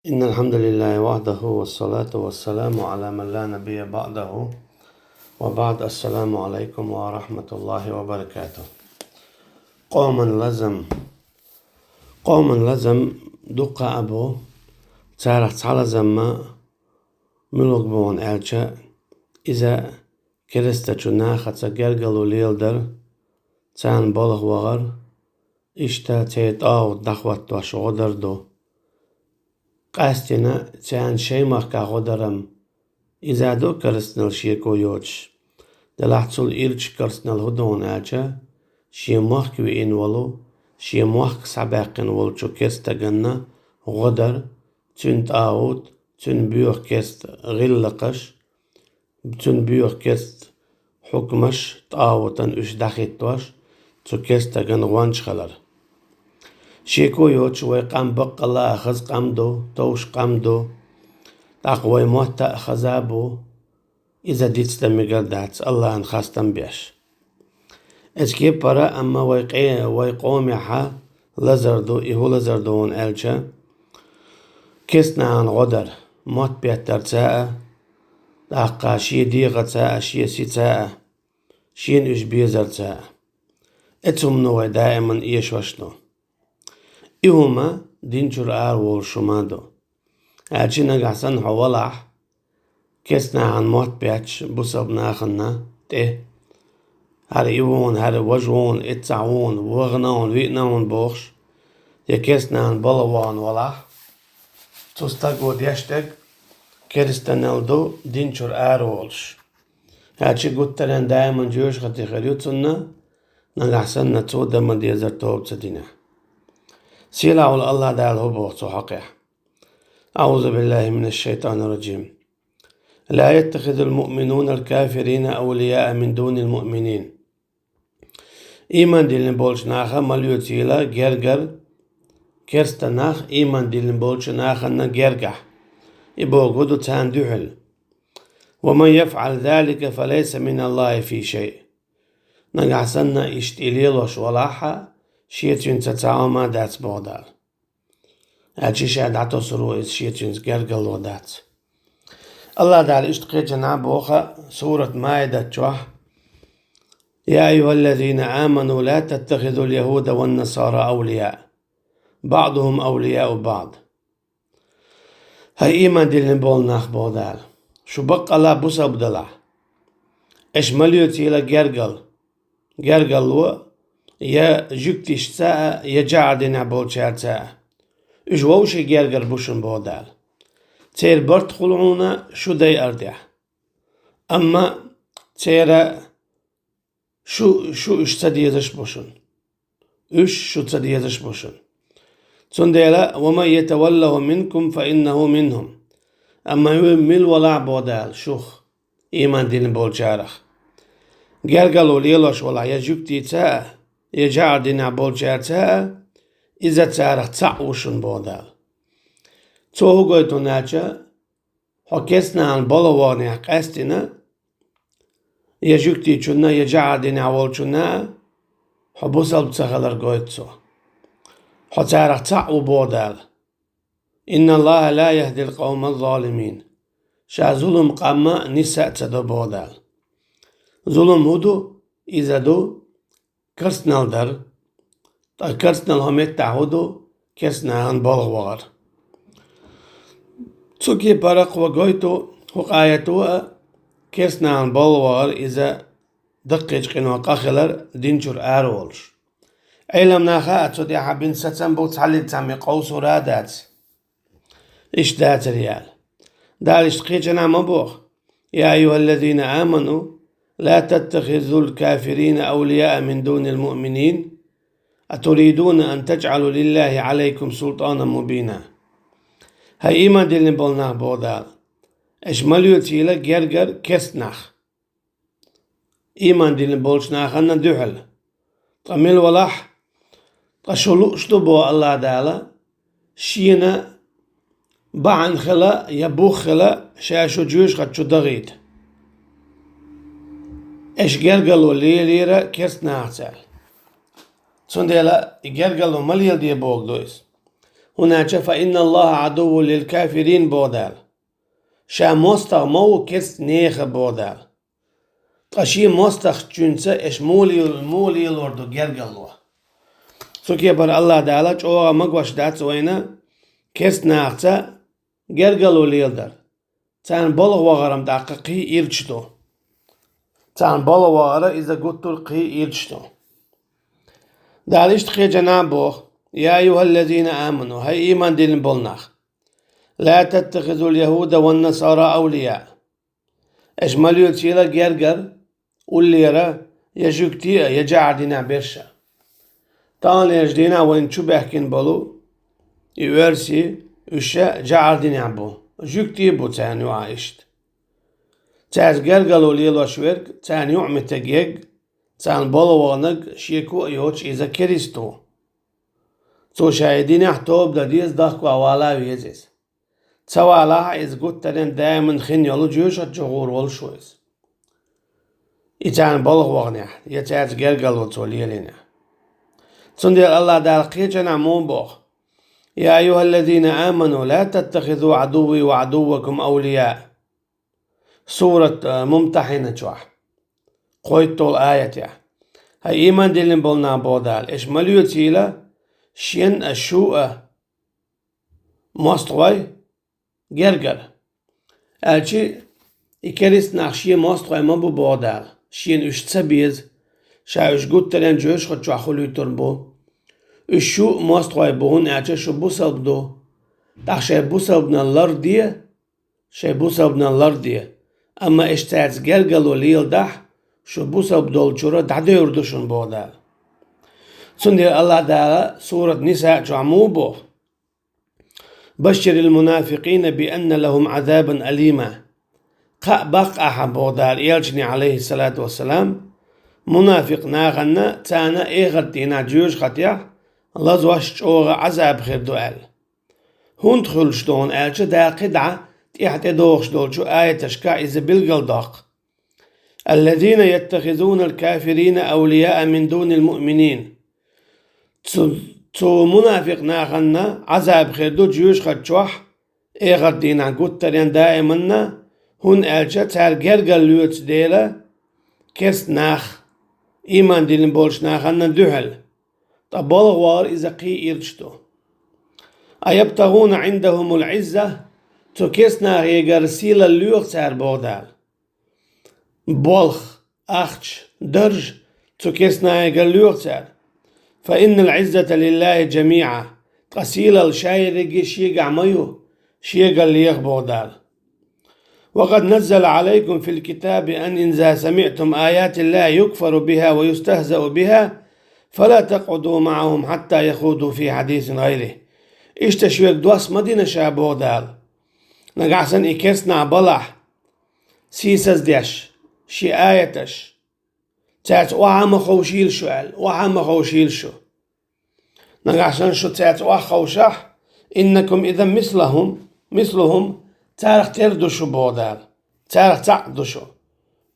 إن الحمد لله وحده والصلاة والسلام على من لا نبي بعده وبعد. السلام عليكم ورحمة الله وبركاته. قوما لزم دق أبو تارح تعالى زما ملوك بون ألشا إذا كرست جناخة تجرجلو ليلدر تان بلغ وغر إشتا تيت دخوت وشغدر دو قاستنا تان شيمخ كغدرم إذا دو كرسنال شيكو يوتش دلحتسول إيرش كرسنال هدون آجا شيمخ كوين ولو شيمخ سباقين ولچو كستا جنة غدر تنت تن بيوخ كست غلقش تن بيوخ كست حكمش تاوتن اش دخيتوش تو كستا جن وانش خلر شيكو يوتش ويقام بقلا أخذ قمدو توش قمدو تقوي موتا أخذابو إذا ديتست مقردات الله انخاستم بيش اتكي برا أما ويقوم يحا لزردو إهو لزردون ألجا كسنا عن غدر موت بيتر تاء تاقا شي ديغة تاء شي سي تاء شين إش بيزر تاء اتهم نوع دائما إيش وشنو إهما دينجر آر شمادو أجينا قحسن حوالح كسنا عن موت بيتش بصب ناخنا هر إيوون هر وجوون اتسعون وغنون ويقنون بوخش كسنا عن بلوان ولح تستقو ديشتك كريستانيلدو دينجر آر هاتشي قلتلن دائما جيوش خطي خريوتنا نقحسن نتودا من ديزر توب تدينا سيلا الله دال هبوغ حقيح. أعوذ بالله من الشيطان الرجيم. لا يتخذ المؤمنون الكافرين أولياء من دون المؤمنين. إيمان دلن بولش ناخا مليوتيلا جرجر كرستناخ إيمان دلن بولش ناخا نجرجح يبوغدو تان دحل ومن يفعل ذلك فليس من الله في شيء. نقعسنا اشتيليلوش ولاحا شيتين تتعاوما دات بودال أجي شاد عطو سرو شيتين جرجل ودات الله دال اشتقي جناب وخا سورة مائدة جوح يا أيها الذين آمنوا لا تتخذوا اليهود والنصارى أولياء بعضهم أولياء بعض. هاي إيمان دلن بول ناخ بودال شو بق الله بوسا بدلا اش مليوتي إلى جرجل و يا جكتش ساعة يا جعدنا بولشار ساعة اجووشي جرجر بوشن بودال تير برت خلعونا شو داي أردح أما تيرا شو اشتديزش بوشن شو تديزش بوشن تنديلا وما يتوله منكم فإنه منهم أما يمل ولا بودال شوخ إيمان دين بولشارخ جرجلو ليلوش ولا يجكتي ساعة يجعدنا بولشارتا إذا تارخ تعوشن بودال توهو قويتو ناچا حكسنا عن بلواني قاستنا يجكتي چونا يجعدنا والچونا حبوسال بتسخلر قويتو حتارخ تعو بودال إن الله لا يهدي القوم الظالمين شا ظلم قاما نساء تدو بودال ظلم هدو إذا دو كرسنال در كرسنال همت تعودو كرسنا عن بلغ وغر تسوكي برق وقويتو حقايتو كرسنا عن بلغ وغر إذا دقيج قنوا قاخلر دينجر آرولش علم ناخا أتودي حابين ستن بو تحلل تامي قوسو رادات إش دات ريال دالش تقيجنا مبوخ يا أيها الذين آمنوا لا تتخذوا الكافرين أولياء من دون المؤمنين أتريدون أن تجعلوا لله عليكم سلطانا مبينا. هاي إيمان دلن بولناخ بودال إش مليوتيلا جرجر كسناخ إيمان دلن بولشناخ أنا دحل طميل ولح طشلوشتو بو الله دالا شينا بعن خلا يبوخ خلا شاشو جيوش خدشو دغيت إش جرجلو ليرة كسناخ تال تنديلا جرجلو مليل دي بوغ دويس هناك فإن الله عدو للكافرين بودال شا مستغ مو كرس نيخ بودال قشي مستغ جنسة إش مولي لوردو جرقلوه سوكي بر الله دالا جوغا مقوش دات وينا كرس ناختا جرقلو ليلدر تان بلغ وغرم داققي إرشتو تان بلغ وغرم إذا قلتو القي إرشتو دالشت خي جنابوخ يا أيها الذين آمنوا هاي إيمان دين بولناخ لا تتخذوا اليهود والنصارى أولياء أجملوا تيلا جرجر والليرة يجوكتيا يجعدنا برشا طال يجدينا وين شو بحكين بلو يورسي وشا جعدنا بو جوكتي بو تانيو عايشت تاز جرجلو ليلو شويرك تانيو عمتجيج تان بلو وانق شيكو يوتش إذا كريستو تو شاهدين احتوب داديز داخكو اوالا ويزيز توالا إز قلتلين دائما خين يولو جوشة جغور والشويز إتان بلغ وغنيح يتاز جرقل وطوليلين تندير الله دار قيجنا موبوخ يا أيها الذين آمنوا لا تتخذوا عدوي وعدوكم أولياء سورة ممتحنة جواح قويتو الآية هاي إيمان دلين بولنا بودال إش مليو تيلا شين الشوء مستوي جرجر ألشي إكريس نخشي مستوي مبو بودال شين تسبيز شاوش قلتلين جوش خد جواخلو يتربو الشوء مستوي بون ألشي شو بوصل بدو تخشي بوصل بنا الأرضية شي بوصل بنا الأرضية أما إشتاز جرجلو ليل دح شو بوصل بدول جورا دعدو يردوشن بودال سندر الله تعالى سورة نساء جعموبو بشر المنافقين بأن لهم عذابا أليما بق أحبو دار يلجني عليه الصلاة والسلام منافق ناغنا تانا إيغدينا جوش خطيح الله زوش جوغ عذاب خير دوال هون تخلش دون ألش دا قدعة تيحت دوغش دول شو آية تشكا إذا بالقل داق الذين يتخذون الكافرين أولياء من دون المؤمنين تو منافق ناغنا عذاب خير دو جوش خطيح إيغدينا قلتلين دائما هون ألشا تار جرقل لوت ديلا كرس ناخ إيمان دلين بولش ناخنا دهل طبالغ وار إذا قي إرشتو أيبتغون عندهم العزة تو كرس ناخ يقرسيل اللوغ تار بودال بولخ أخش درج تو كرس ناخ يقرلوغ تار فإن العزة لله جميعا قسيل الشاير شيق عميو شيق الليغ بودال وقد نزل عليكم في الكتاب أن إذا سمعتم آيات الله يكفر بها ويستهزأ بها فلا تقعدوا معهم حتى يخوضوا في حديث غيره إشتشويك دوس مدينة شابو دال نقعسن إكسنا بلح سيسز ديش شي آيتش تات وعام خوشيل شوال وعام خوشيل شو نقعسن شو تات وخوشح إنكم إذا مثلهم تارخ تردشو بودال تارخ تعدشو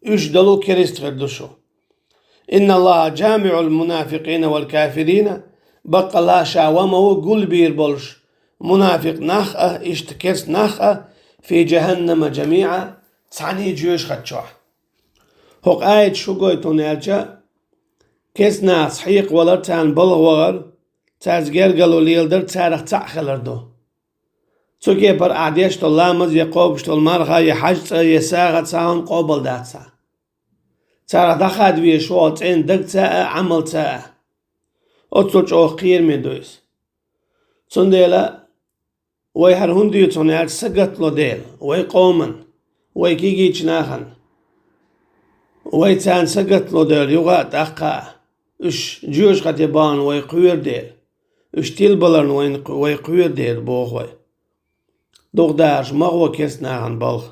يجدلو كريست غردشو إن الله جامع المنافقين والكافرين بقى الله شاومه قل بير بولش منافق ناخأ اشتكرس ناخأ في جهنم جميعا تعني جيوش خدشوح هوق آية شو قويتون يالجا كيس ناس حيق ولر تان بلغ وغر تازگیر گلو لیل در تارخ تعخلر دو سوكي بر عديش طلامز يقوبش طلمارخا يحجت يساغت ساهم قوبل داتسا تارخ دخاد ويشوال تين دق تاء عمل تاء اتسوچ او قير ميدويس تنديلا ويحر هنديو تنيال سقط لو ديل وي قومن وي كيجي چناخن وي تان سقط لو ديل يغات اقا اش جيوش خطيبان وي قوير ديل اش تيل بلرن وي قوير ديل بوخوي دغداش مغو كيس ناغن بالغ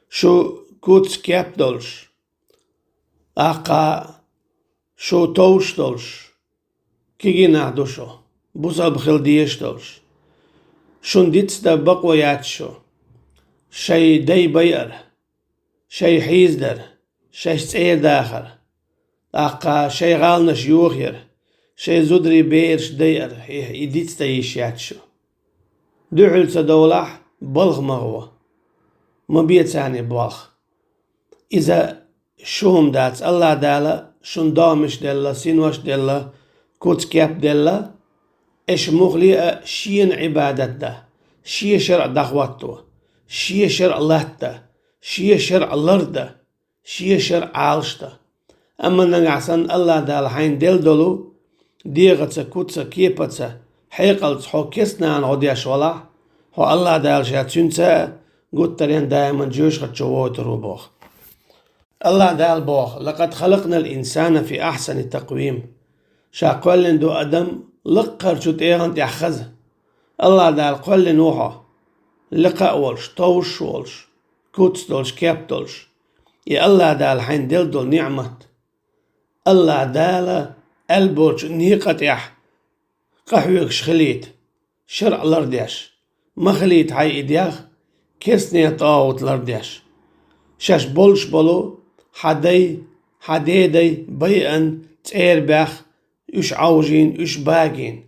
شو كوتس كيب دولش اقا شو توش دولش كيجي ناغدوشو بوزا بخيل ديش دولش شون ديتس دا بقوياتشو شي دي بير شي حيزدر شي سعير داخر اقا شي غالنش يوخير شي زودري بيرش دير يديتس دا يشياتشو دعل سدولح بلغ مغوة ما بيتساني بلغ إذا شوم دات الله دالا شون دامش دالا سينوش دالا كوت كاب دالا إيش مغلي شين عبادة ده شي شرع دعوته شي شرع الله ده شي شرع الأرض شي شرع عالشته أما نعسن الله دال حين دل دلو ديغتsa كوتsa كيبتsa حيقلت حو كسنا عن عديش ولا هو الله دال شاتسونسا قلت ترين دائما جوش خدشووت روبوخ الله دال بوخ لقد خلقنا الإنسان في أحسن تقويم شاقول دو أدم لقر شو تيغن تيحخز الله دال قول نوحا لقاء ولش توش ولش كوتس دولش كيب دولش يا الله دال حين دل دول نعمت الله دال البورج نيقت يح قحويك شخليت شرع لرديش مخليت حي إدياخ كسني طاوت لرديش شاش بولش بولو حدي بيئن تير باخ يش عوجين يش باقين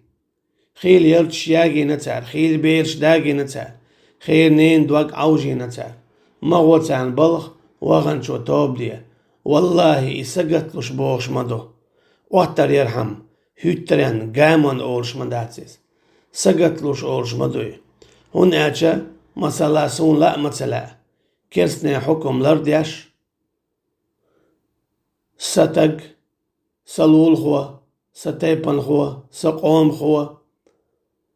خيل يرتش ياقي نتار خيل بيرش داقي نتار خير نين دوق عوجي نتار مغوت عن بلغ وغن شو توب دي والله إساقت لش بوش مدو واتر يرحم هيترين قامن أولش مداتسيس ساقت لش أولش مدوي هون أجا مسلا سون لا مسلا كرسني حكم لرديش ستق سلول خوا ستيبن خوا سقوم خوا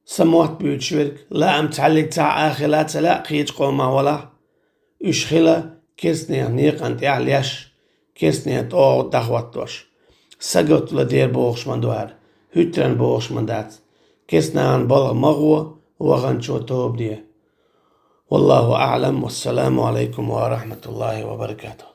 سموت بيوت شورك لا تعلق تاع آخلات لا قيج قوما ولا يشخلا كرسني نيقن تعليش كرسني طاق دخواتوش سقط لدير بوغش من دوار هترن بوغش من دات كرسنا عن بلغ مغوة وغن شو توب دي والله أعلم والسلام عليكم ورحمة الله وبركاته